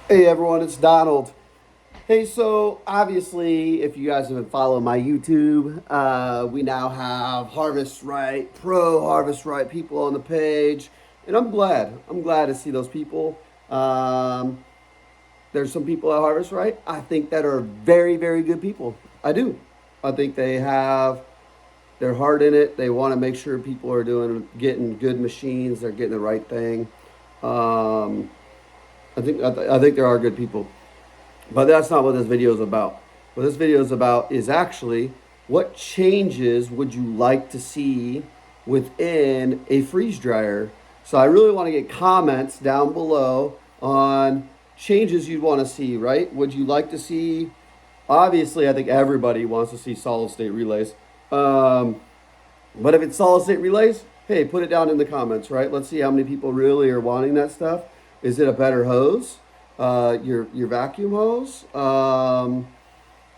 Hey everyone, it's Donald. Hey, so obviously, if you guys have been following my YouTube, we now have Harvest Right, pro Harvest Right people on the page, and I'm glad. I'm glad to see those people. Um, there's some people at Harvest Right I think that are very, very good people. I do. I think they have their heart in it. They want to make sure people are getting good machines. They're getting the right thing. Um, I think there are good people. But that's not what this video is about. What this video is about is actually what changes would you like to see within a freeze dryer. So I really want to get comments down below on changes you'd want to see, right? Would you like to see, obviously, I think everybody wants to see solid state relays. Um, but if it's solid state relays, hey, put it down in the comments, right? Let's see how many people really are wanting that stuff. Is it a better hose? Your vacuum hose?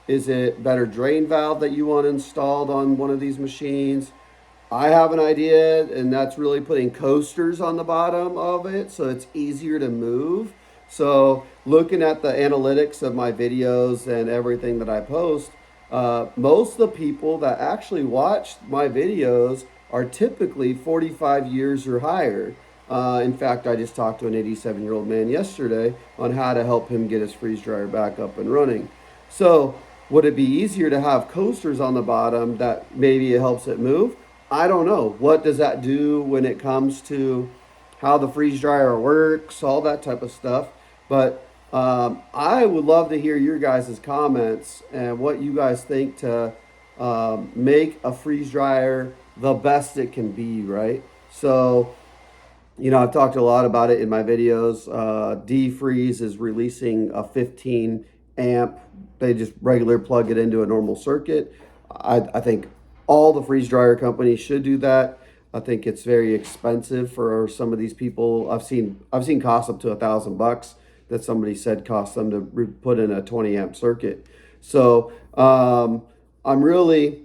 Is it better drain valve that you want installed on one of these machines? I have an idea, and that's really putting coasters on the bottom of it so it's easier to move. So, looking at the analytics of my videos and everything that I post, most of the people that actually watch my videos are typically 45 years or higher. In fact, I just talked to an 87-year-old man yesterday on how to help him get his freeze dryer back up and running. So, would it be easier to have coasters on the bottom that maybe it helps it move? I don't know. What does that do when it comes to how the freeze dryer works, all that type of stuff? But I would love to hear your guys' comments and what you guys think to make a freeze dryer the best it can be, right? So, I've talked a lot about it in my videos. D-Freeze is releasing a 15 amp. They just regular plug it into a normal circuit. I think all the freeze dryer companies should do that. I think it's very expensive for some of these people. I've seen costs up to $1,000 that somebody said cost them to put in a 20 amp circuit. So I'm really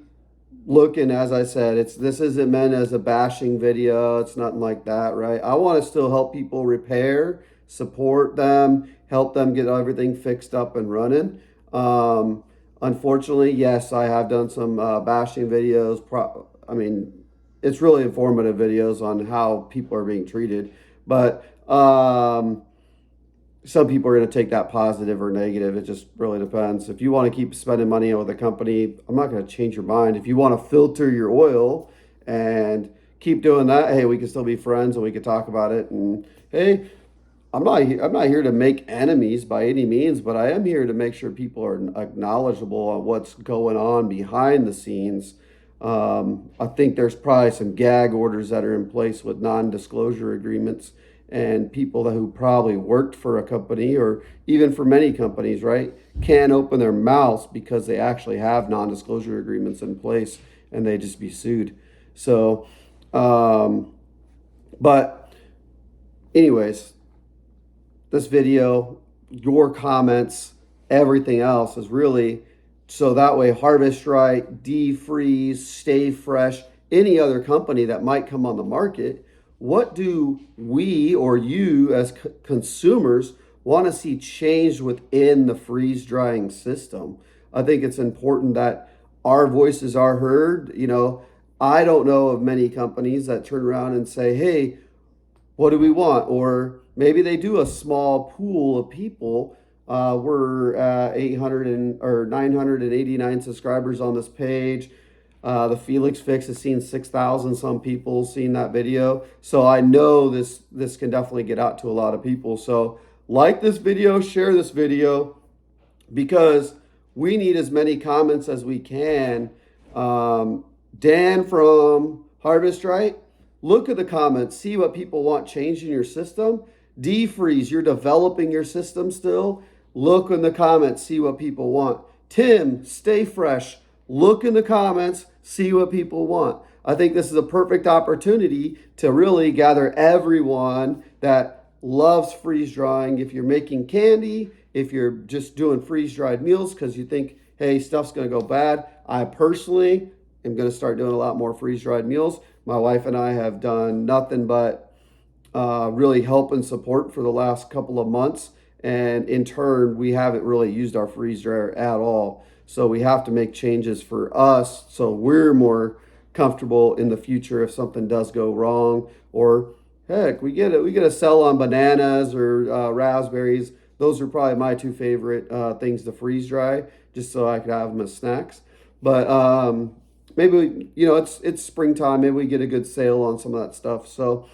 looking, as I said, this isn't meant as a bashing video. It's nothing like that, right? I want to still help people repair, support them, help them get everything fixed up and running. Unfortunately, yes, I have done some bashing videos. I mean, it's really informative videos on how people are being treated, but some people are going to take that positive or negative. It just really depends. If you want to keep spending money with a company, I'm not going to change your mind. If you want to filter your oil and keep doing that, hey, we can still be friends and we can talk about it. And hey, I'm not here to make enemies by any means, but I am here to make sure people are knowledgeable on what's going on behind the scenes. I think there's probably some gag orders that are in place with non-disclosure agreements and people who probably worked for a company or even for many companies, right, can't open their mouths because they actually have non-disclosure agreements in place and they just be sued. So, but anyways, this video, your comments, everything else is really so that way Harvest Right, D-Freeze, Stay Fresh, any other company that might come on the market, what do we or you as consumers want to see changed within the freeze drying system? I think it's important that our voices are heard. I don't know of many companies that turn around and say, hey, what do we want? Or maybe they do a small pool of people. We're 989 subscribers on this page. The Felix Fix has seen 6,000 some people seen that video. So I know this can definitely get out to a lot of people. So like this video, share this video because we need as many comments as we can. Dan from Harvest Right, look at the comments, see what people want changed in your system. D-Freeze, you're developing your system still. Look in the comments, see what people want. Tim, Stay Fresh, look in the comments, see what people want. I think this is a perfect opportunity to really gather everyone that loves freeze drying. If you're making candy, if you're just doing freeze dried meals because you think, hey, stuff's going to go bad. I personally am going to start doing a lot more freeze dried meals. My wife and I have done nothing but really help and support for the last couple of months. And in turn, we haven't really used our freeze dryer at all. So we have to make changes for us so we're more comfortable in the future if something does go wrong. Or heck, we get a sell on bananas or raspberries. Those are probably my two favorite things to freeze dry, just so I could have them as snacks. But maybe it's springtime. Maybe we get a good sale on some of that stuff. So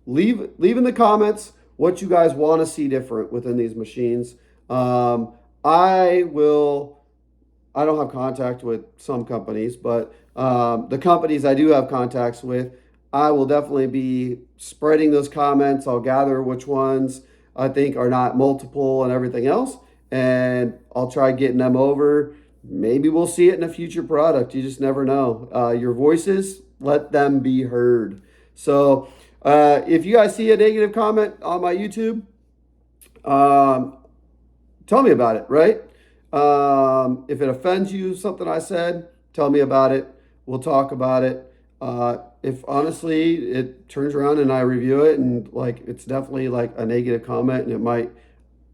leave in the comments what you guys want to see different within these machines. I will. I don't have contact with some companies, but the companies I do have contacts with, I will definitely be spreading those comments. I'll gather which ones I think are not multiple and everything else, and I'll try getting them over. Maybe we'll see it in a future product. You just never know. Your voices, let them be heard. So if you guys see a negative comment on my YouTube, tell me about it, right? If it offends you, something I said, tell me about it. We'll talk about it. If honestly it turns around and I review it and like it's definitely like a negative comment and it might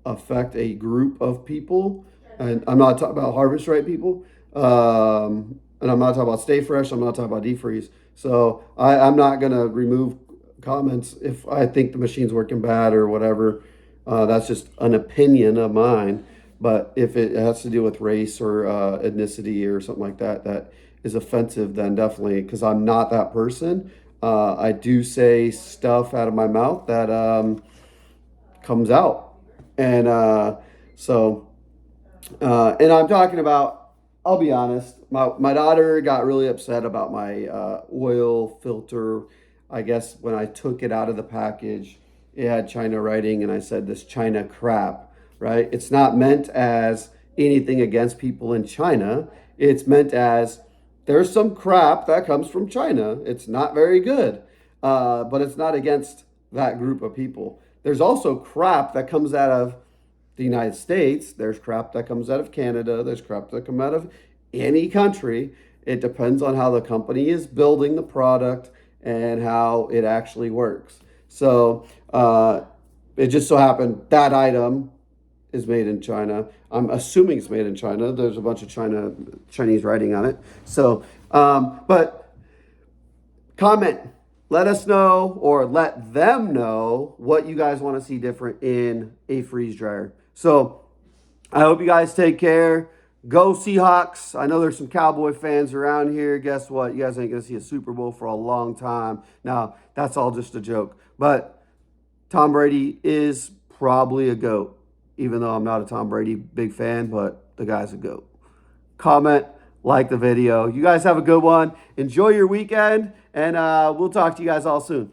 affect a group of people, and I'm not talking about Harvest Right people, and I'm not talking about Stay Fresh, I'm not talking about defreeze. So I'm not gonna remove comments if I think the machine's working bad or whatever. That's just an opinion of mine. But if it has to do with race or ethnicity or something like that, that is offensive, then definitely, because I'm not that person. I do say stuff out of my mouth that comes out. And and I'm talking about, I'll be honest, my daughter got really upset about my oil filter. I guess when I took it out of the package, it had China writing, and I said, this China crap, right? It's not meant as anything against people in China. It's meant as there's some crap that comes from China. It's not very good, but it's not against that group of people. There's also crap that comes out of the United States. There's crap that comes out of Canada. There's crap that comes out of any country. It depends on how the company is building the product and how it actually works. So it just so happened that item is made in China. I'm assuming it's made in China. There's a bunch of Chinese writing on it. So, but comment. Let us know or let them know what you guys want to see different in a freeze dryer. So I hope you guys take care. Go Seahawks. I know there's some Cowboy fans around here. Guess what? You guys ain't going to see a Super Bowl for a long time. Now, that's all just a joke. But Tom Brady is probably a GOAT, even though I'm not a Tom Brady big fan, but the guy's a GOAT. Comment, like the video. You guys have a good one. Enjoy your weekend, and we'll talk to you guys all soon.